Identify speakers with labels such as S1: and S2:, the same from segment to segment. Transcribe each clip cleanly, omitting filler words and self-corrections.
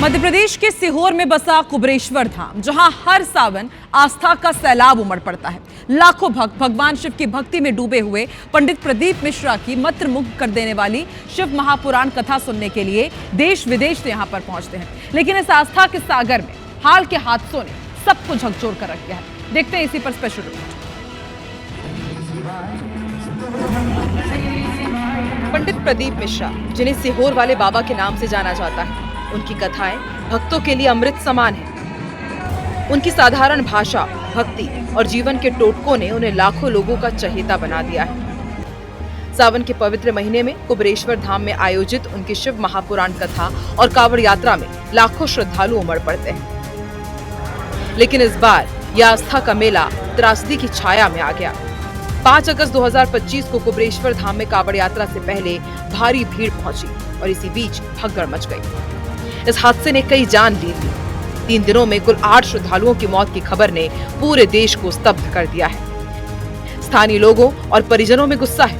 S1: मध्य प्रदेश के सीहोर में बसा कुबेरेश्वर धाम, जहां हर सावन आस्था का सैलाब उमड़ पड़ता है। लाखों भक्त भगवान शिव की भक्ति में डूबे हुए पंडित प्रदीप मिश्रा की मंत्रमुग्ध कर देने वाली शिव महापुराण कथा सुनने के लिए देश विदेश से यहां पर पहुंचते हैं। लेकिन इस आस्था के सागर में हाल के हादसों ने सबको झकझोर कर रख दिया है। देखते हैं इसी पर स्पेशल रिपोर्ट। पंडित प्रदीप मिश्रा, जिन्हें सीहोर वाले बाबा के नाम से जाना जाता है, उनकी कथाएं भक्तों के लिए अमृत समान है। उनकी साधारण भाषा, भक्ति और जीवन के टोटकों ने उन्हें लाखों लोगों का चहेता बना दिया है। सावन के पवित्र महीने में कुबेरेश्वर धाम में आयोजित उनकी शिव महापुराण कथा और कावड़ यात्रा में लाखों श्रद्धालु उमड़ पड़ते हैं। लेकिन इस बार यह आस्था का मेला त्रासदी की छाया में आ गया। 5 अगस्त 2025 को कुबेरेश्वर धाम में कावड़ यात्रा से पहले भारी भीड़ पहुंची और इसी बीच भगदड़ मच गई। इस हादसे ने कई जान ली थी। 3 दिनों में कुल 8 श्रद्धालुओं की मौत की खबर ने पूरे देश को स्तब्ध कर दिया है। स्थानीय लोगों और परिजनों में गुस्सा है।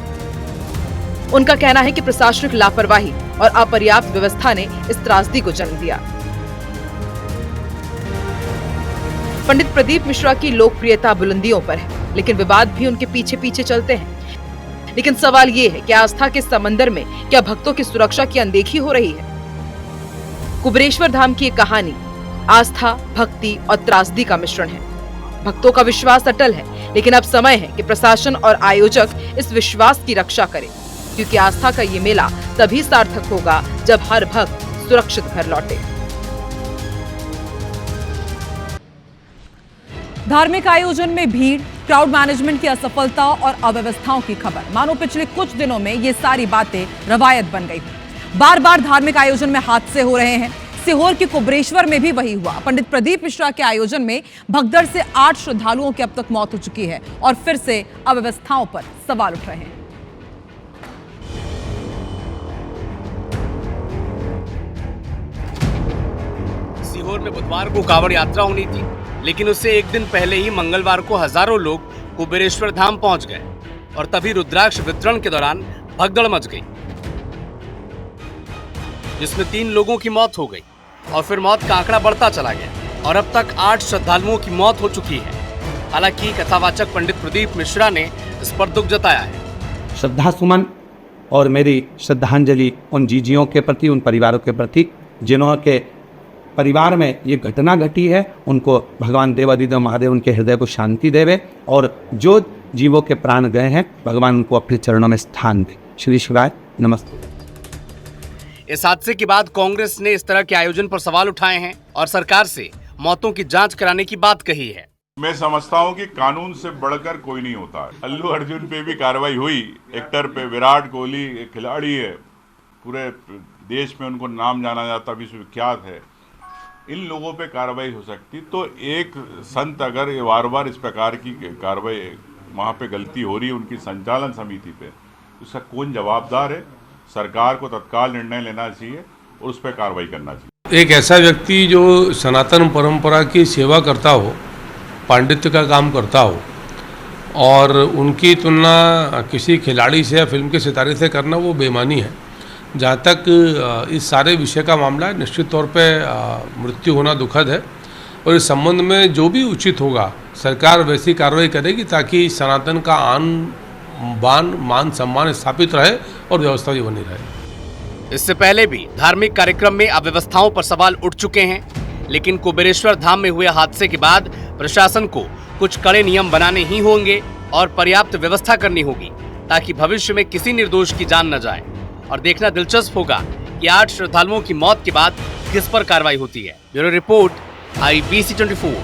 S1: उनका कहना है कि प्रशासनिक लापरवाही और अपर्याप्त व्यवस्था ने इस त्रासदी को जन्म दिया। पंडित प्रदीप मिश्रा की लोकप्रियता बुलंदियों पर है, लेकिन विवाद भी उनके पीछे पीछे चलते हैं। लेकिन सवाल ये है कि आस्था के समंदर में क्या भक्तों की सुरक्षा की अनदेखी हो रही है? कुबेरेश्वर धाम की एक कहानी आस्था, भक्ति और त्रासदी का मिश्रण है। भक्तों का विश्वास अटल है, लेकिन अब समय है कि प्रशासन और आयोजक इस विश्वास की रक्षा करें, क्योंकि आस्था का ये मेला तभी सार्थक होगा जब हर भक्त सुरक्षित घर लौटे। धार्मिक आयोजन में भीड़, क्राउड मैनेजमेंट की असफलता और अव्यवस्थाओं की खबर, मानो पिछले कुछ दिनों में ये सारी बातें रवायत बन गई। बार बार धार्मिक आयोजन में हादसे हो रहे हैं। सीहोर के कुबेरेश्वर में भी वही हुआ। पंडित प्रदीप मिश्रा के आयोजन में भगदड़ से 8 श्रद्धालुओं की अब तक मौत हो चुकी है और फिर से अव्यवस्थाओं पर सवाल उठ रहे हैं।
S2: सीहोर में बुधवार को कावड़ यात्रा होनी थी, लेकिन उससे एक दिन पहले ही मंगलवार को हजारों लोग कुबेरेश्वर धाम पहुंच गए और तभी रुद्राक्ष वितरण के दौरान भगदड़ मच गई, जिसमें 3 लोगों की मौत हो गई और फिर मौत का आंकड़ा बढ़ता चला गया और अब तक 8 श्रद्धालुओं की मौत हो चुकी है। हालांकि कथावाचक पंडित प्रदीप मिश्रा ने इस पर दुख जताया है।
S3: श्रद्धा सुमन और मेरी श्रद्धांजलि उन जीजियों के प्रति, उन परिवारों के प्रति जिन्हों के परिवार में ये घटना घटी है। उनको भगवान देवादिदेव महादेव उनके हृदय को शांति देवे और जो जीवों के प्राण गए हैं भगवान उनको अपने चरणों में स्थान दे। श्री शिवाय, नमस्ते।
S2: इस हादसे के बाद कांग्रेस ने इस तरह के आयोजन पर सवाल उठाए हैं और सरकार से मौतों की जांच कराने की बात कही है।
S4: मैं समझता हूँ कि कानून से बढ़कर कोई नहीं होता है। अल्लू अर्जुन पे भी कार्रवाई हुई, एक्टर पे। विराट कोहली एक खिलाड़ी है, पूरे देश में उनको नाम जाना जाता, विश्वविख्यात है। इन लोगों पे कार्रवाई हो सकती, तो एक संत अगर बार बार इस प्रकार की कार्रवाई, वहाँ पे गलती हो रही है उनकी संचालन समिति पे, उसका कौन जवाबदार है? सरकार को तत्काल निर्णय लेना चाहिए और उस पर कार्रवाई करना चाहिए।
S5: एक ऐसा व्यक्ति जो सनातन परंपरा की सेवा करता हो, पांडित्य का काम करता हो, और उनकी तुलना किसी खिलाड़ी से या फिल्म के सितारे से करना वो बेईमानी है। जहाँ तक इस सारे विषय का मामला है, निश्चित तौर पे मृत्यु होना दुखद है और इस संबंध में जो भी उचित होगा सरकार वैसी कार्रवाई करेगी ताकि सनातन का मान सम्मान स्थापित रहे और व्यवस्था भी बनी रहे।
S2: इससे पहले भी धार्मिक कार्यक्रम में अव्यवस्थाओं पर सवाल उठ चुके हैं, लेकिन कुबेरेश्वर धाम में हुए हादसे के बाद प्रशासन को कुछ कड़े नियम बनाने ही होंगे और पर्याप्त व्यवस्था करनी होगी ताकि भविष्य में किसी निर्दोष की जान न जाए। और देखना दिलचस्प होगा कि 8 श्रद्धालुओं की मौत के बाद किस पर कार्रवाई होती है। Bureau report, IBC 24।